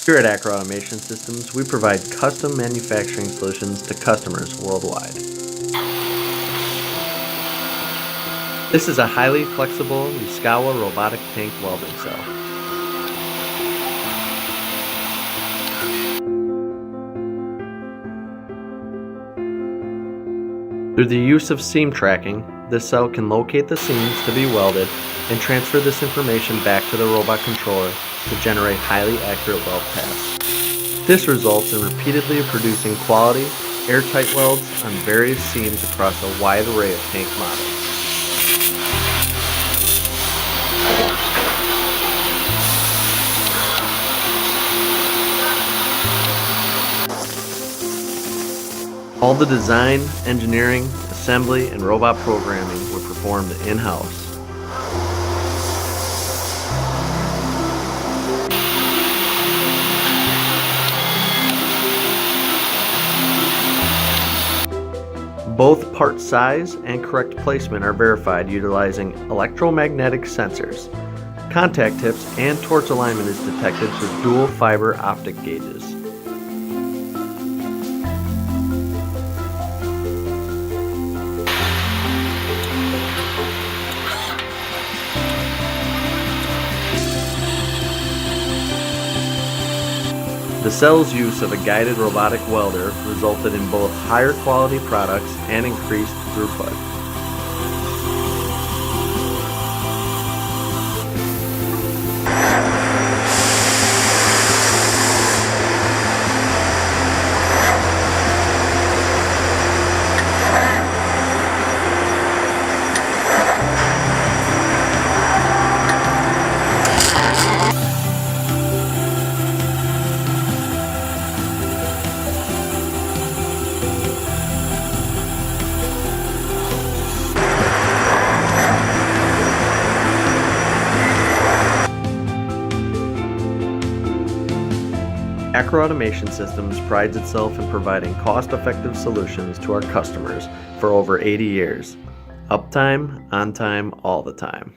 Here at ACRO Automation Systems, we provide custom manufacturing solutions to customers worldwide. This is a highly flexible Yaskawa robotic tank welding cell. Through the use of seam tracking, this cell can locate the seams to be welded and transfer this information back to the robot controller to generate highly accurate weld paths. This results in repeatedly producing quality, airtight welds on various seams across a wide array of tank models. All the design, engineering, assembly, and robot programming were performed in-house. Both part size and correct placement are verified utilizing electromagnetic sensors. Contact tips and torch alignment is detected through dual fiber optic gauges. The cell's use of a guided robotic welder resulted in both higher quality products and increased throughput. ACRO Automation Systems prides itself in providing cost-effective solutions to our customers for over 80 years. Uptime, on time, all the time.